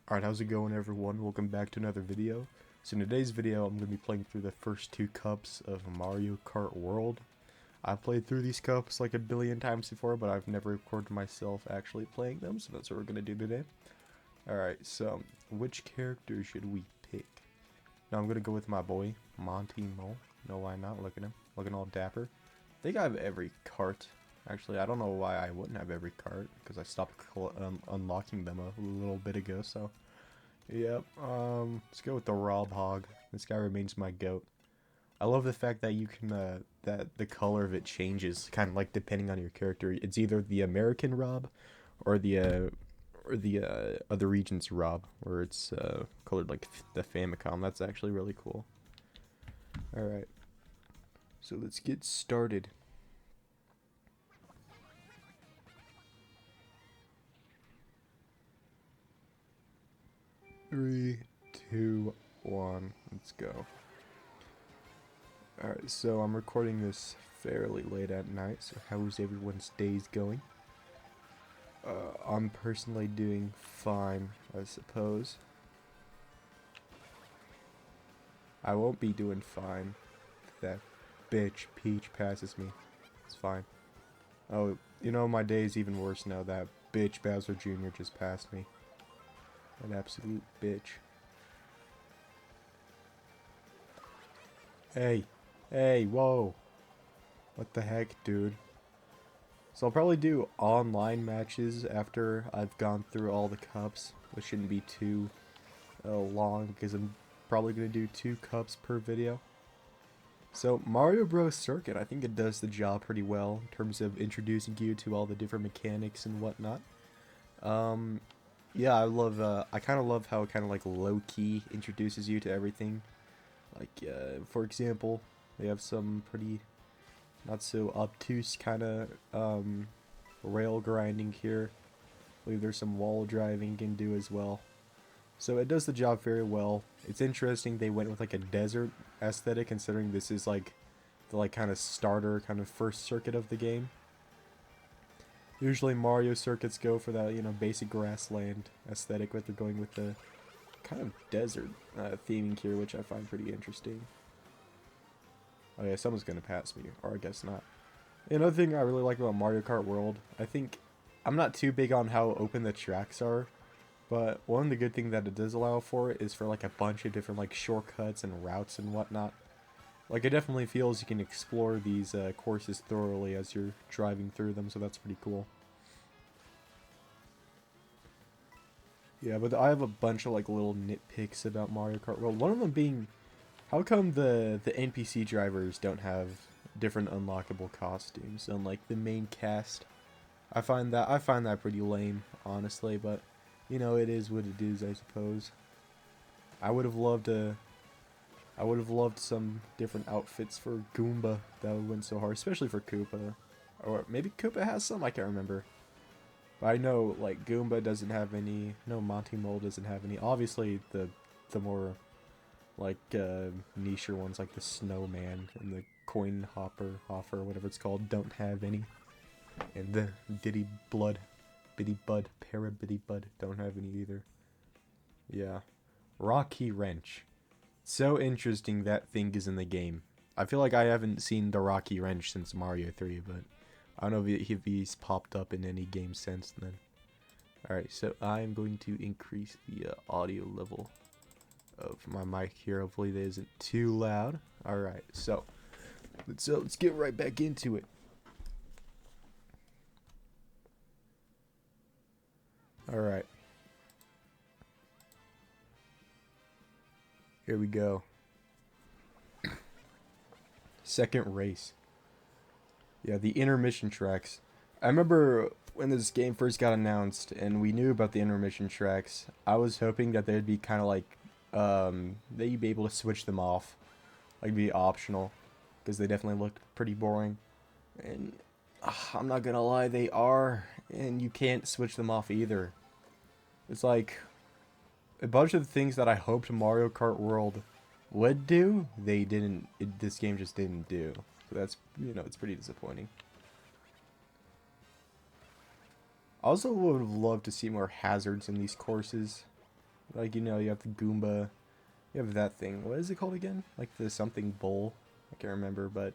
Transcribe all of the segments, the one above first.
Alright, how's it going everyone? Welcome back to another video. So in today's video, I'm going to be playing through the first two cups of Mario Kart World. I've played through these cups like a billion times before, but I've never recorded myself actually playing them, so that's what we're going to do today. Alright, so which character should we pick? Now I'm going to go with my boy, Monty Mole. No, why not? Look at him. Looking all dapper. I think I have every cart. Actually, I don't know why I wouldn't have every cart, because I stopped unlocking them a little bit ago, so... Yep, let's go with the Rob Hog. This guy remains my goat. I love the fact that you can, that the color of it changes, kind of like depending on your character. It's either the American Rob, or the other region's Rob, where it's, colored like the Famicom. That's actually really cool. Alright, so let's get started. Three, two, one, let's go. Alright, so I'm recording this fairly late at night, so how is everyone's days going? I'm personally doing fine, I suppose. I won't be doing fine if that bitch Peach passes me. It's fine. Oh, you know, my day is even worse now. That bitch Bowser Jr. just passed me. An absolute bitch. Hey. Hey, whoa. What the heck, dude? So I'll probably do online matches after I've gone through all the cups, which shouldn't be too long because I'm probably going to do 2 cups per video. So Mario Bros. Circuit, I think it does the job pretty well in terms of introducing you to all the different mechanics and whatnot. Yeah, I kind of love how it kind of like low-key introduces you to everything. Like, for example, they have some pretty not so obtuse kind of rail grinding here. I believe there's some wall driving you can do as well. So it does the job very well. It's interesting they went with like a desert aesthetic, considering this is like the like kind of starter kind of first circuit of the game. Usually Mario circuits go for that, you know, basic grassland aesthetic, but they're going with the kind of desert theming here, which I find pretty interesting. Oh yeah, someone's gonna pass me, or I guess not. Another thing I really like about Mario Kart World, I think I'm not too big on how open the tracks are, but one of the good things that it does allow for is for like a bunch of different like shortcuts and routes and whatnot. Like it definitely feels you can explore these courses thoroughly as you're driving through them, so that's pretty cool. Yeah, but I have a bunch of like little nitpicks about Mario Kart World. One of them being, how come the NPC drivers don't have different unlockable costumes unlike the main cast? I find that pretty lame, honestly, but you know, it is what it is, I suppose. I would have loved some different outfits for Goomba. That would win so hard, especially for Koopa. Or maybe Koopa has some, I can't remember. But I know, like, Goomba doesn't have any. No, Monty Mole doesn't have any. Obviously, the more, like, nicher ones, like the Snowman and the Coin Hopper, whatever it's called, don't have any. And the Bitty Bud, Parabitty Bud, don't have any either. Yeah. Rocky Wrench. So interesting that thing is in the game. I feel like I haven't seen the Rocky Wrench since Mario 3, but I don't know if he's popped up in any game since then. Alright, so I'm going to increase the audio level of my mic here. Hopefully that isn't too loud. Alright, so let's get right back into it. Alright. Here we go. Second race. Yeah, the intermission tracks. I remember when this game first got announced and we knew about the intermission tracks, I was hoping that they'd be kind of like, that you'd be able to switch them off. Like, be optional. Because they definitely looked pretty boring. And I'm not gonna lie, they are. And you can't switch them off either. It's like, a bunch of the things that I hoped Mario Kart World would do, they didn't, this game just didn't do. So that's, you know, it's pretty disappointing. I also would have loved to see more hazards in these courses. Like, you know, you have the Goomba, you have that thing. What is it called again? Like the something bowl. I can't remember, but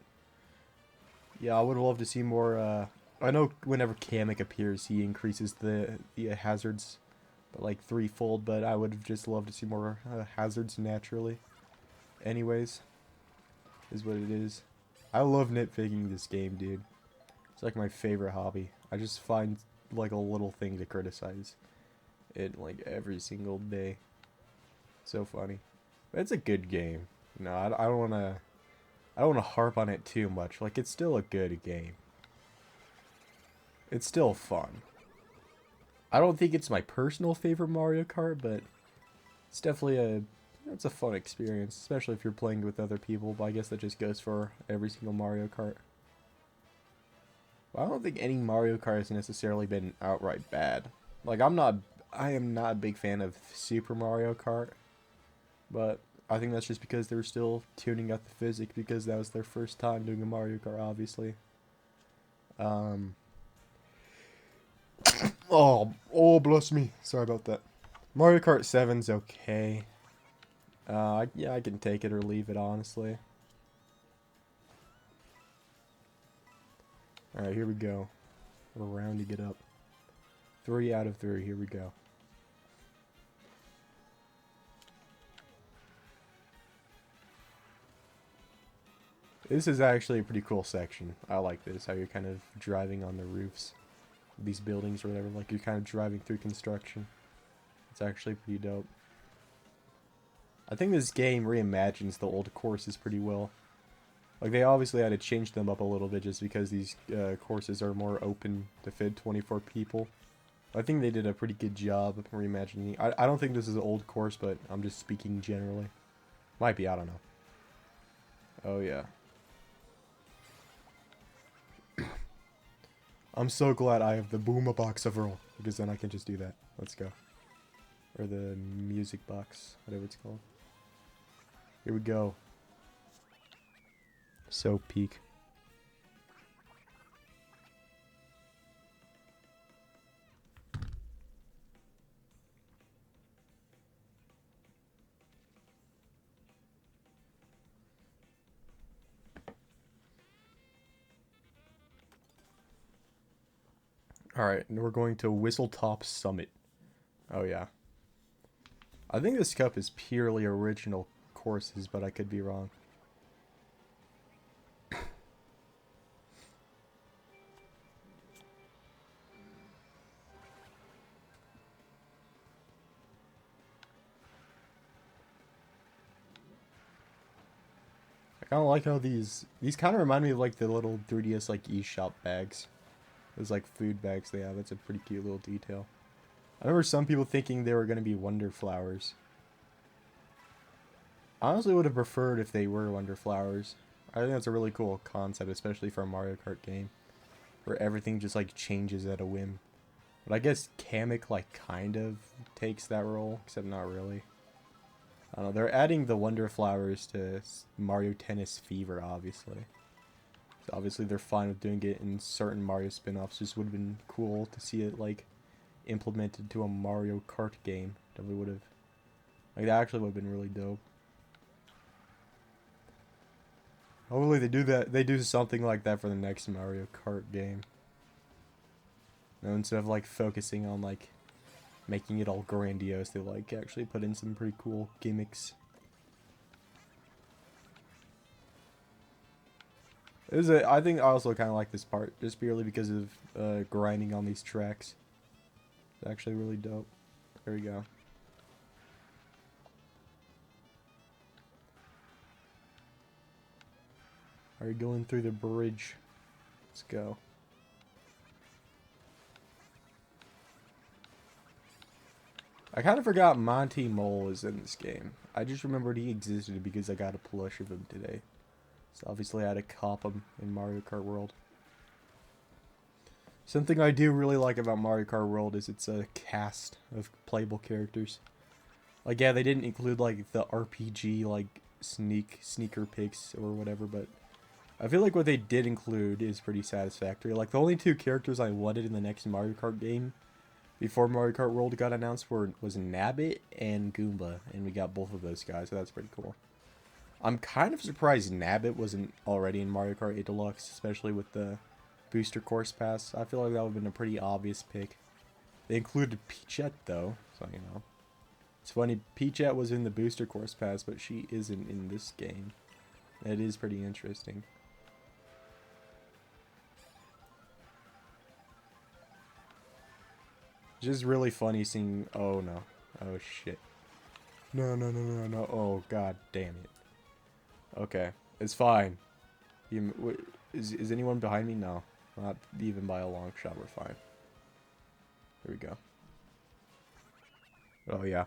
yeah, I would love to see more. I know whenever Kamek appears, he increases the hazards, but like threefold. But I would just love to see more hazards naturally. Anyways, is what it is. I love nitpicking this game, dude. It's like my favorite hobby. I just find like a little thing to criticize it like every single day. So funny. But it's a good game. No, I don't wanna I don't wanna harp on it too much. Like, it's still a good game. It's still fun. I don't think it's my personal favorite Mario Kart, but it's definitely it's a fun experience, especially if you're playing with other people. But I guess that just goes for every single Mario Kart. But I don't think any Mario Kart has necessarily been outright bad. Like, I am not a big fan of Super Mario Kart, but I think that's just because they're still tuning out the physics because that was their first time doing a Mario Kart, obviously. Um, oh, bless me. Sorry about that. Mario Kart 7's okay. Yeah, I can take it or leave it, honestly. Alright, here we go. We're rounding it up. 3 out of 3, here we go. This is actually a pretty cool section. I like this, how you're kind of driving on the roofs of these buildings or whatever. Like, you're kind of driving through construction. It's actually pretty dope. I think this game reimagines the old courses pretty well. Like, they obviously had to change them up a little bit just because these courses are more open to fit 24 people. I think they did a pretty good job of reimagining. I don't think this is an old course, but I'm just speaking generally. Might be, I don't know. Oh, yeah. I'm so glad I have the Booma box overall, because then I can just do that. Let's go. Or the music box, whatever it's called. Here we go. So peak. Alright, and we're going to Whistletop Summit. Oh yeah. I think this cup is purely original courses, but I could be wrong. I kind of like how these kind of remind me of like the little 3DS like eShop bags. Those like food bags they have. That's a pretty cute little detail. I remember some people thinking they were going to be Wonder Flowers. I honestly would have preferred if they were Wonder Flowers. I think that's a really cool concept, especially for a Mario Kart game, where everything just like changes at a whim. But I guess Kamek like kind of takes that role, except not really. I don't know, they're adding the Wonder Flowers to Mario Tennis Fever, obviously. So obviously they're fine with doing it in certain Mario spin-offs. Just would have been cool to see it like implemented to a Mario Kart game. Definitely would have. Like, that actually would have been really dope. Hopefully they do that. They do something like that for the next Mario Kart game. Now, instead of like focusing on like making it all grandiose, they like actually put in some pretty cool gimmicks. I think I also kind of like this part just purely because of grinding on these tracks. It's actually really dope. There we go. Are you going through the bridge? Let's go. I kind of forgot Monty Mole is in this game. I just remembered he existed because I got a plush of him today. So obviously I had to cop him in Mario Kart World. Something I do really like about Mario Kart World is it's a cast of playable characters. Like, yeah, they didn't include like the RPG like sneaker picks or whatever, but I feel like what they did include is pretty satisfactory. Like, the only two characters I wanted in the next Mario Kart game before Mario Kart World got announced was Nabbit and Goomba, and we got both of those guys, so that's pretty cool. I'm kind of surprised Nabbit wasn't already in Mario Kart 8 Deluxe, especially with the Booster Course Pass. I feel like that would have been a pretty obvious pick. They included Peachette, though, so you know. It's funny, Peachette was in the Booster Course Pass, but she isn't in this game. That is pretty interesting. It's just really funny seeing... Oh, no. Oh, shit. No, no, no, no, no. Oh, god damn it. Okay. It's fine. Is anyone behind me? No. Not even by a long shot. We're fine. Here we go. Oh, yeah.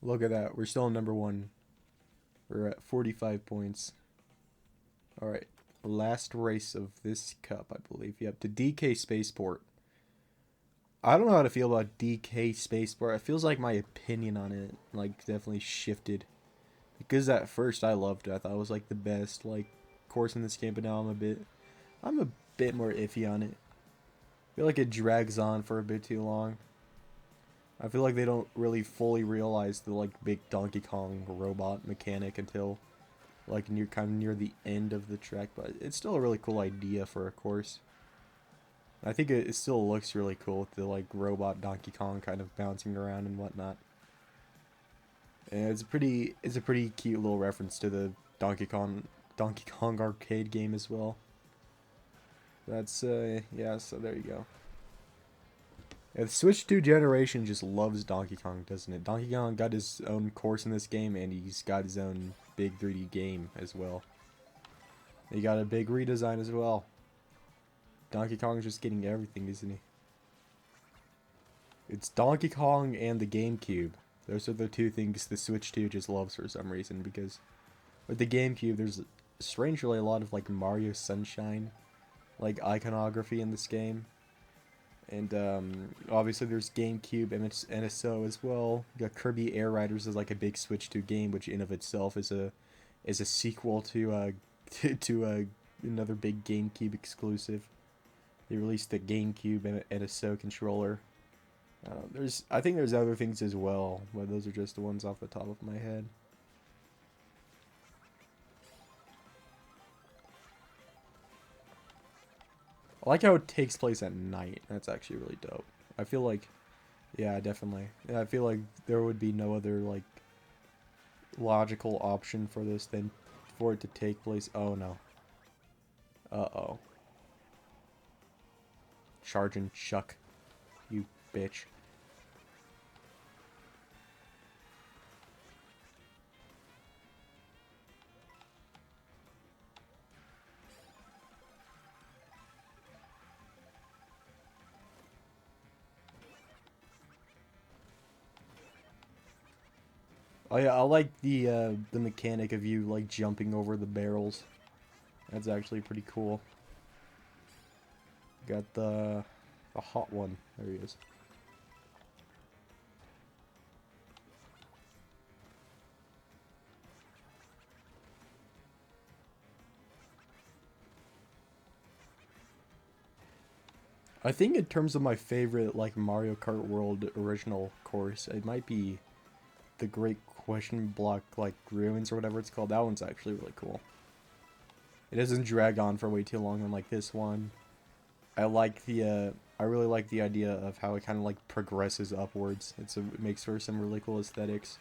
Look at that. We're still in number 1. We're at 45 points. Alright. Last race of this cup, I believe. Yep, to DK Spaceport. I don't know how to feel about DK Spaceport. It feels like my opinion on it, like, definitely shifted. Because at first I loved it. I thought it was, like, the best, like, course in this game. But now I'm a bit more iffy on it. I feel like it drags on for a bit too long. I feel like they don't really fully realize the, like, big Donkey Kong robot mechanic until, like, near the end of the track. But it's still a really cool idea for a course. I think it still looks really cool with the, like, robot Donkey Kong kind of bouncing around and whatnot. And it's a pretty cute little reference to the Donkey Kong arcade game as well. That's yeah, so there you go. Yeah, the Switch 2 generation just loves Donkey Kong, doesn't it? Donkey Kong got his own course in this game, and he's got his own big 3D game as well. He got a big redesign as well. Donkey Kong's just getting everything, isn't he? It's Donkey Kong and the GameCube. Those are the two things the Switch 2 just loves for some reason, because with the GameCube, there's strangely a lot of, like, Mario Sunshine, like, iconography in this game. And obviously there's GameCube and NSO as well. You got Kirby Air Riders as, like, a big Switch 2 game, which in of itself is a sequel to another big GameCube exclusive. They released the GameCube and NSO controller. I think there's other things as well, but those are just the ones off the top of my head. I like how it takes place at night. That's actually really dope. I feel like, yeah, definitely. Yeah, I feel like there would be no other, like, logical option for this than for it to take place. Oh, no. Uh-oh. Charge and chuck. You bitch. Oh yeah, I like the mechanic of you, like, jumping over the barrels. That's actually pretty cool. Got the hot one. There he is. I think in terms of my favorite, like, Mario Kart World original course, it might be the Great Question Block, like, Ruins or whatever it's called. That one's actually really cool. It doesn't drag on for way too long unlike this one. I really like the idea of how it kind of, like, progresses upwards. It makes for some really cool aesthetics.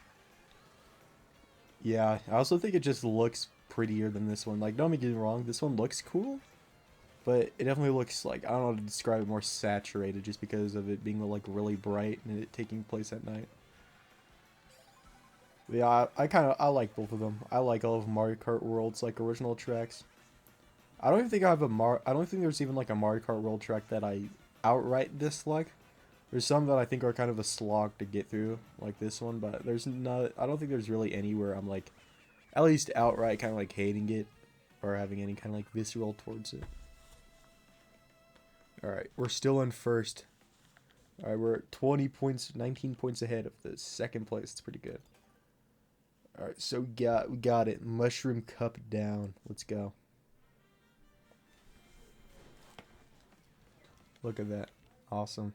Yeah, I also think it just looks prettier than this one. Like, don't get me wrong, this one looks cool, but it definitely looks, like, I don't know how to describe it, more saturated just because of it being, like, really bright and it taking place at night. But yeah, I like both of them. I like all of Mario Kart World's, like, original tracks. I don't even think I don't think there's even, like, a Mario Kart World track that I outright dislike. There's some that I think are kind of a slog to get through, like this one, but I don't think there's really anywhere I'm, like, at least outright kind of, like, hating it or having any kind of, like, visceral towards it. Alright, we're still in first. Alright, we're at 20 points, 19 points ahead of the second place. It's pretty good. Alright, so we got it. Mushroom Cup down. Let's go. Look at that. Awesome.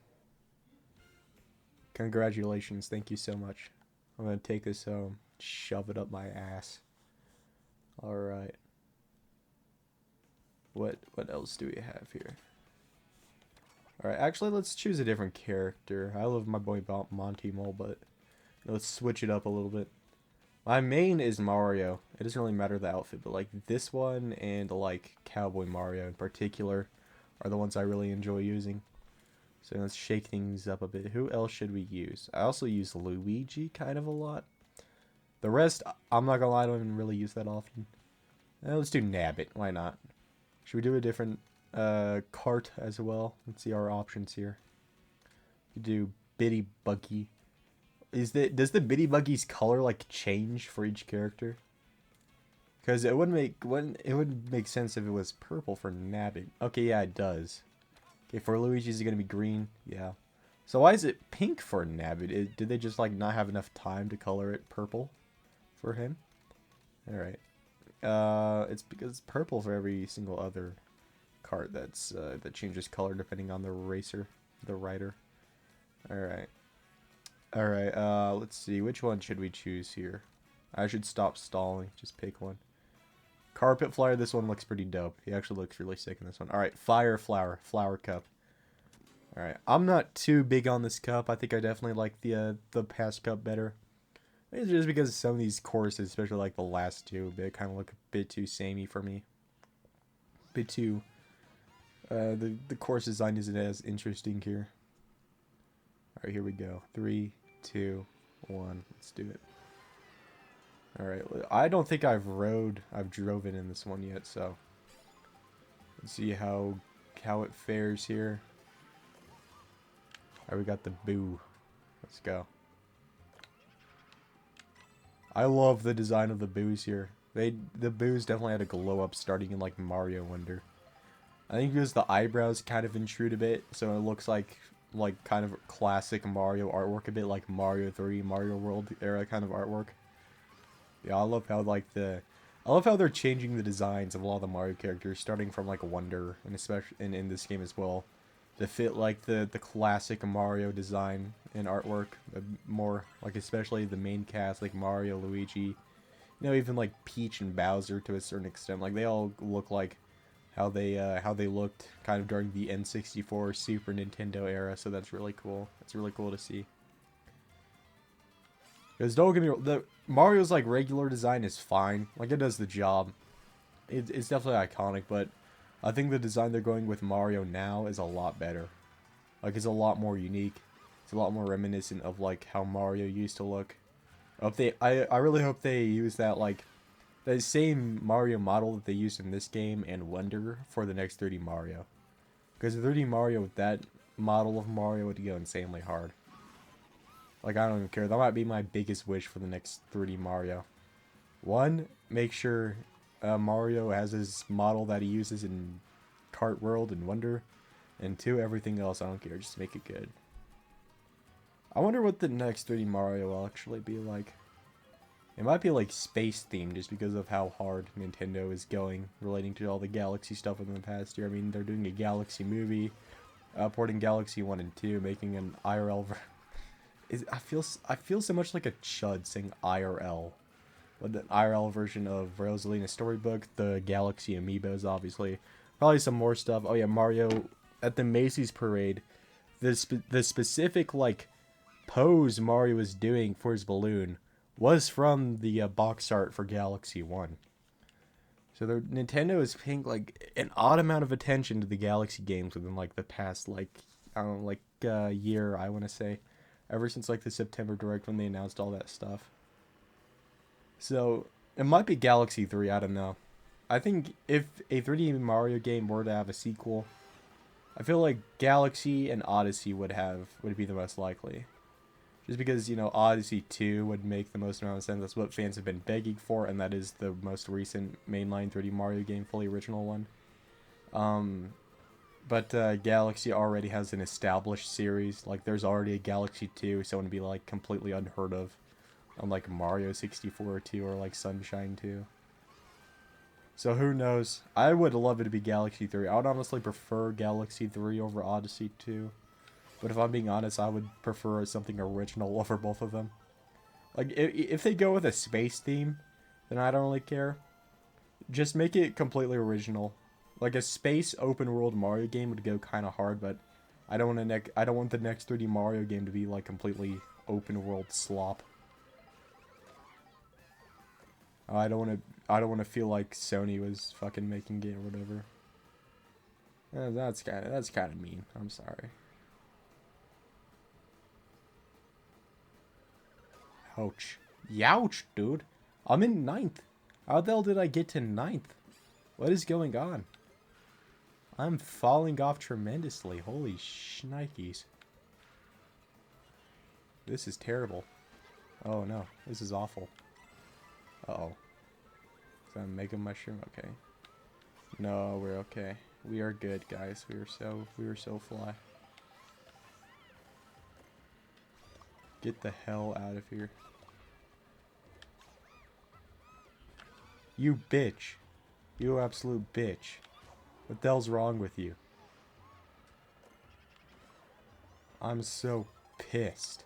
Congratulations. Thank you so much. I'm going to take this home. Shove it up my ass. Alright. What else do we have here? Alright, actually, let's choose a different character. I love my boy Monty Mole, but let's switch it up a little bit. My main is Mario. It doesn't really matter the outfit, but like this one and like Cowboy Mario in particular are the ones I really enjoy using. So let's shake things up a bit. Who else should we use? I also use Luigi kind of a lot. The rest, I'm not gonna lie, I don't even really use that often. Let's do Nabbit. Why not? Should we do a different kart as well? Let's see our options here. We do Bitty Buggy. Does the Bitty Buggy's color like change for each character? Because it would make sense if it was purple for Nabbit. Okay, yeah, it does. Okay, for Luigi, is it gonna be green? Yeah. So why is it pink for Nabbit? Did they just like not have enough time to color it purple for him? All right. It's because it's purple for every single other cart that changes color depending on the racer, the rider. All right. All right. Let's see. Which one should we choose here? I should stop stalling. Just pick one. Carpet Flyer. This one looks pretty dope. He actually looks really sick in this one. All right. Fire Flower. Flower Cup. All right. I'm not too big on this cup. I think I definitely like the past cup better. It's just because some of these courses, especially like the last two, they kind of look a bit too samey for me. A bit too. The course design isn't as interesting here. All right, here we go. 3, 2, 1. Let's do it. All right. I don't think I've driven in this one yet, so let's see how it fares here. All right, we got the Boo. Let's go. I love the design of the Boos here. The Boos definitely had a glow up starting in like Mario Wonder. I think because the eyebrows kind of intrude a bit, so it looks like kind of classic Mario artwork, a bit like Mario 3, Mario World era kind of artwork. Yeah, I love how they're changing the designs of a lot of the Mario characters, starting from like Wonder, and especially in this game as well, to fit like the classic Mario design and artwork, more like especially the main cast like Mario, Luigi, you know, even like Peach and Bowser to a certain extent. Like they all look like how they looked kind of during the N64 Super Nintendo era, so that's really cool. It's really cool to see. Because don't get me wrong, the Mario's like regular design is fine, like it does the job. It's definitely iconic, but I think the design they're going with Mario now is a lot better. Like it's a lot more unique. It's a lot more reminiscent of like how Mario used to look. I really hope they use that like the same Mario model that they used in this game and Wonder for the next 3D Mario. Because the 3D Mario with that model of Mario would go insanely hard. Like I don't even care. That might be my biggest wish for the next 3D Mario. One, make sure Mario has his model that he uses in Kart World and Wonder. And 2, everything else I don't care. Just make it good. I wonder what the next 3D Mario will actually be like. It might be like space themed just because of how hard Nintendo is going relating to all the Galaxy stuff within the past year. I mean, they're doing a Galaxy movie, porting Galaxy 1 and 2, making an IRL. I feel so much like a chud saying IRL. But the IRL version of Rosalina's Storybook, the Galaxy Amiibos, obviously. Probably some more stuff. Oh yeah, Mario at the Macy's parade. The specific like pose Mario was doing for his balloon was from the box art for Galaxy 1. So Nintendo is paying like an odd amount of attention to the Galaxy games within like the past like I don't know like year, I want to say, ever since like the September Direct when they announced all that stuff. So it might be Galaxy 3, I don't know. I think if a 3D Mario game were to have a sequel, I feel like Galaxy and Odyssey would be the most likely. Just because, you know, Odyssey 2 would make the most amount of sense. That's what fans have been begging for, and that is the most recent mainline 3D Mario game, fully original one. But Galaxy already has an established series. Like, there's already a Galaxy 2, so it would be, like, completely unheard of. Unlike Mario 64 2 or, like, Sunshine 2. So who knows? I would love it to be Galaxy 3. I would honestly prefer Galaxy 3 over Odyssey 2. But if I'm being honest, I would prefer something original over both of them. Like, if they go with a space theme, then I don't really care. Just make it completely original. Like, a space open world Mario game would go kind of hard, but I don't want the next 3D Mario game to be, like, completely open world slop. I don't want to feel like Sony was fucking making it or whatever. That's kind of mean. I'm sorry. Ouch. Youch, dude. I'm in 9th. How the hell did I get to 9th? What is going on? I'm falling off tremendously. Holy shnikes. This is terrible. Oh no, this is awful. Uh-oh. Is that a Mega Mushroom? Okay. No, we're okay. We are good, guys. We were so fly. Get the hell out of here. You bitch. You absolute bitch. What the hell's wrong with you? I'm so pissed.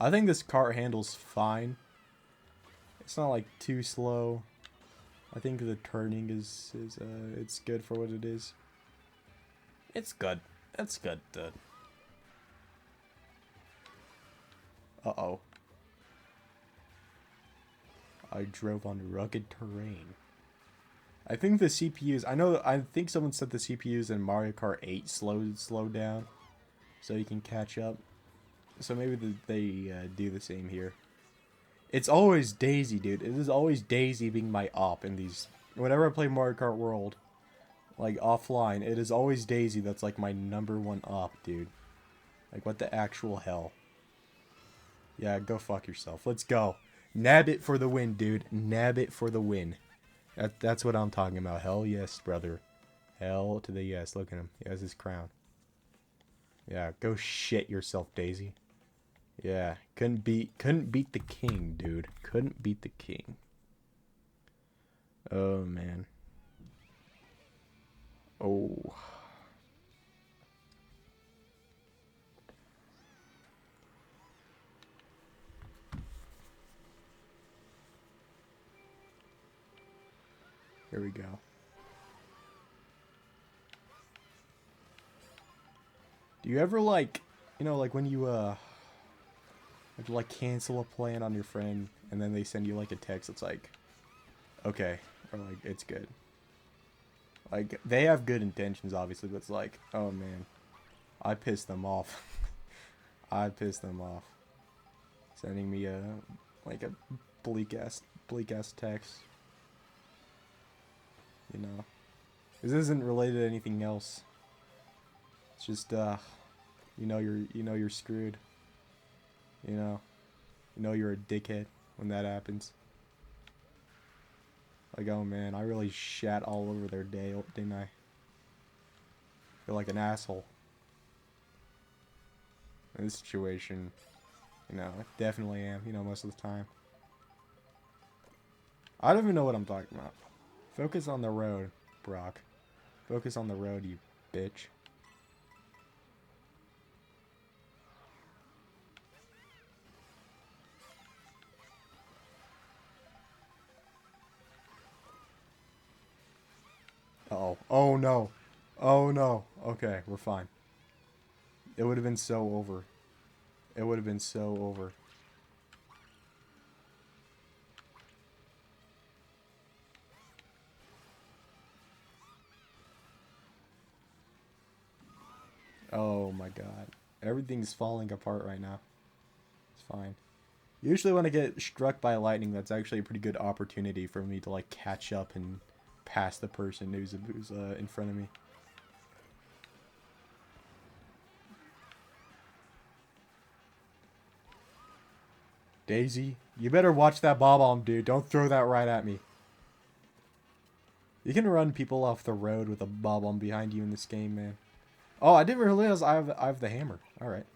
I think this cart handles fine. It's not like too slow. I think the turning is it's good for what it is. It's good. That's good, dude. Uh-oh. I drove on rugged terrain. I think the CPUs... I think someone said the CPUs in Mario Kart 8 slowed down. So you can catch up. So maybe they do the same here. It's always Daisy, dude. It is always Daisy being my op in these... Whenever I play Mario Kart World, like, offline, it is always Daisy that's, like, my #1 op, dude. Like, what the actual hell? Yeah, go fuck yourself. Let's go. Nab it for the win, dude. Nab it for the win. That's what I'm talking about. Hell yes, brother. Hell to the yes. Look at him. He has his crown. Yeah, go shit yourself, Daisy. Yeah, couldn't beat the king, dude. Couldn't beat the king. Oh man. Oh. Here we go. Do you ever like, you know, like when you like cancel a plan on your friend and then they send you like a text that's like, okay, or like it's good. Like they have good intentions obviously, but it's like, oh man, I pissed them off. I pissed them off. Sending me a like a bleak ass text. You know. This isn't related to anything else. It's just you know you're screwed. You know you're a dickhead when that happens. Like, oh man, I really shat all over their day, didn't I? Feel like an asshole. In this situation, you know, I definitely am, you know, most of the time. I don't even know what I'm talking about. Focus on the road, Brock. Focus on the road, you bitch. Uh-oh. Oh no. Oh no. Okay, we're fine. It would have been so over. It would have been so over. Oh my god. Everything's falling apart right now. It's fine. Usually when I get struck by lightning, that's actually a pretty good opportunity for me to like catch up and pass the person who's in front of me. Daisy, you better watch that bob-omb, dude. Don't throw that right at me. You can run people off the road with a bob-omb behind you in this game, man. Oh, I didn't realize I have the hammer. All right.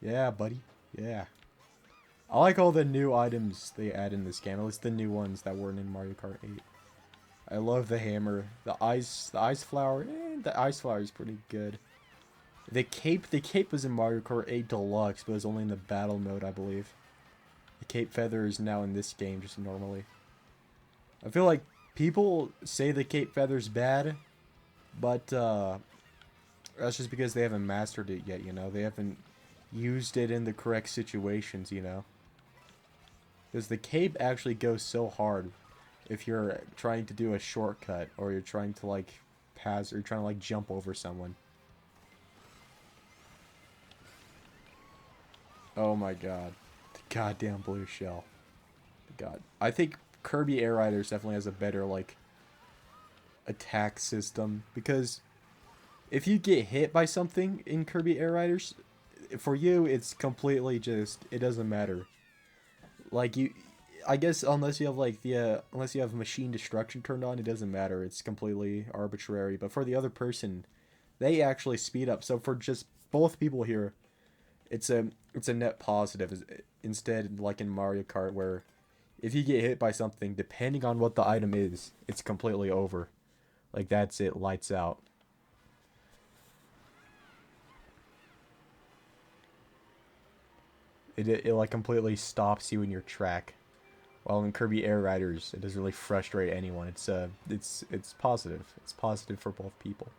Yeah, buddy. Yeah. I like all the new items they add in this game. At least the new ones that weren't in Mario Kart 8. I love the hammer, the ice flower. The ice flower is pretty good. The cape was in Mario Kart 8 Deluxe, but it was only in the battle mode, I believe. The cape feather is now in this game just normally. I feel like people say the cape feather's bad, but that's just because they haven't mastered it yet, you know? They haven't used it in the correct situations, you know? Because the cape actually goes so hard if you're trying to do a shortcut, or you're trying to, like, pass, or you're trying to, like, jump over someone. Oh my god. The goddamn blue shell. God. I think Kirby Air Riders definitely has a better, like, attack system, because if you get hit by something in Kirby Air Riders, for you, it's completely just, it doesn't matter. Like, I guess unless you have, like, unless you have machine destruction turned on, it doesn't matter. It's completely arbitrary. But for the other person, they actually speed up. So for just both people here, it's a net positive. Instead, like in Mario Kart, where if you get hit by something, depending on what the item is, it's completely over. Like, that's it, lights out. It like completely stops you in your track. While in Kirby Air Riders, it doesn't really frustrate anyone. It's positive. It's positive for both people.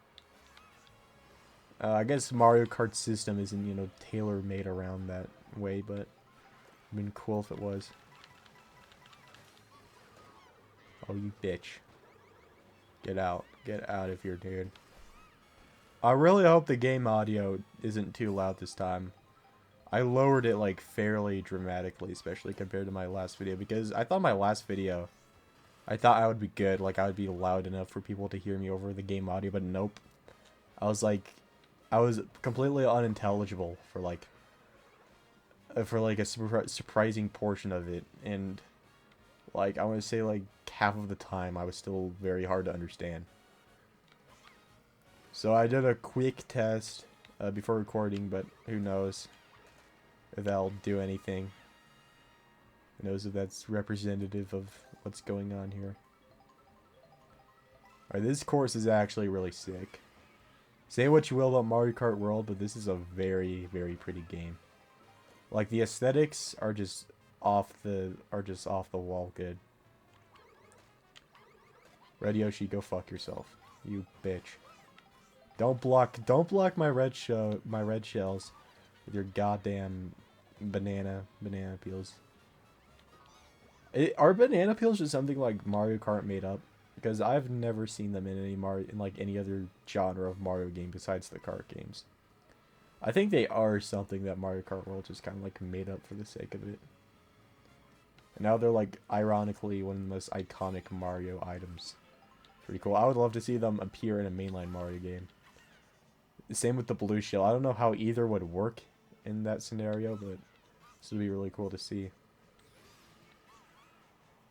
I guess Mario Kart system isn't, you know, tailor made around that way, but it'd been cool if it was. Oh, you bitch. Get out. Get out of here, dude. I really hope the game audio isn't too loud this time. I lowered it, like, fairly dramatically, especially compared to my last video, because I thought my last video, I thought I would be good, like, I would be loud enough for people to hear me over the game audio, but nope. I was, like, I was completely unintelligible for, like, a surprising portion of it, and, like, I want to say, like, half of the time I was still very hard to understand. So I did a quick test before recording, but who knows if that'll do anything. Who knows if that's representative of what's going on here. Alright, this course is actually really sick. Say what you will about Mario Kart World, but this is a very, very pretty game. Like, the aesthetics are just off the wall good. Red Yoshi, go fuck yourself, you bitch. Don't block my red shells with your goddamn banana peels. Are banana peels just something like Mario Kart made up? Because I've never seen them in any other genre of Mario game besides the kart games. I think they are something that Mario Kart World just kind of like made up for the sake of it. And now they're like ironically one of the most iconic Mario items. Pretty cool. I would love to see them appear in a mainline Mario game. Same with the blue shell. I don't know how either would work in that scenario, but this would be really cool to see.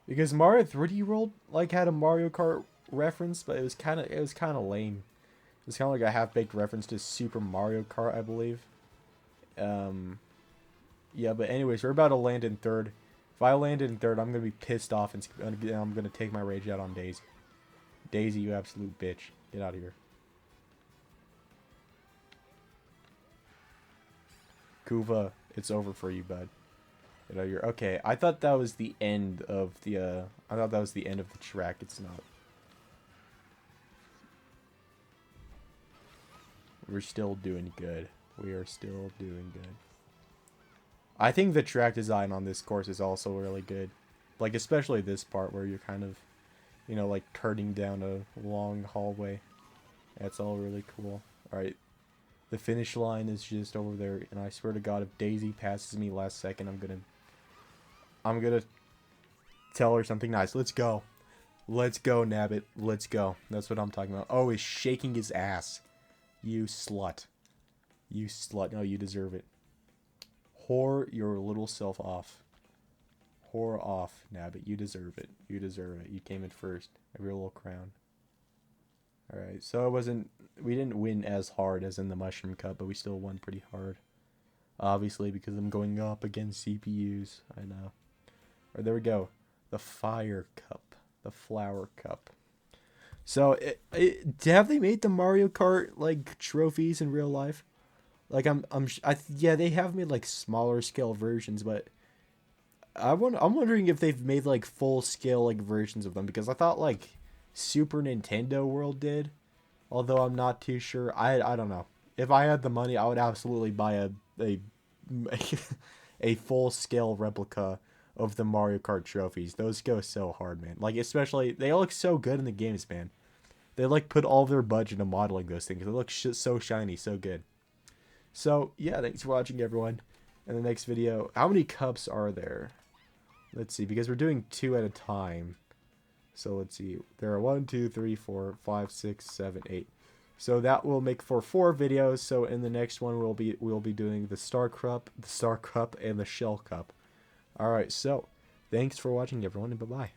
Because Mario 3D World like had a Mario Kart reference, but it was kind of lame. It was kind of like a half-baked reference to Super Mario Kart, I believe. Yeah, but anyways, we're about to land in third. If I land in third, I'm gonna be pissed off, and I'm gonna take my rage out on Daisy. Daisy, you absolute bitch. Get out of here. Kuva, it's over for you, bud. You know, you're okay. I thought that was the end of the track. It's not. We're still doing good. We are still doing good. I think the track design on this course is also really good. Like, especially this part where you're kind of, you know, like turning down a long hallway. That's all really cool. Alright. The finish line is just over there, and I swear to God, if Daisy passes me last second, I'm gonna tell her something nice. Let's go. Let's go, Nabbit. Let's go. That's what I'm talking about. Oh, he's shaking his ass. You slut. You slut. No, you deserve it. Whore your little self off. Whore off, Nabbit. You deserve it. You deserve it. You came in first. Have your little crown. Alright, so we didn't win as hard as in the Mushroom Cup, but we still won pretty hard. Obviously, because I'm going up against CPUs. I know. Or there we go. The Fire Cup. The Flower Cup. So, have they made the Mario Kart like trophies in real life? Like yeah, they have made like smaller scale versions, but I'm wondering if they've made like full scale like versions of them because I thought like Super Nintendo World did, although I'm not too sure. I don't know. If I had the money, I would absolutely buy a a full scale replica of the Mario Kart trophies. Those go so hard, man. Like especially they look so good in the games, man. They like put all their budget into modeling those things. They look so shiny, so good. So yeah, thanks for watching, everyone. In the next video, how many cups are there? Let's see, because we're doing 2 at a time. So let's see. There are 1, 2, 3, 4, 5, 6, 7, 8. So that will make for 4 videos. So in the next one we'll be doing the Star Cup, and the Shell Cup. Alright, so thanks for watching, everyone, and bye bye.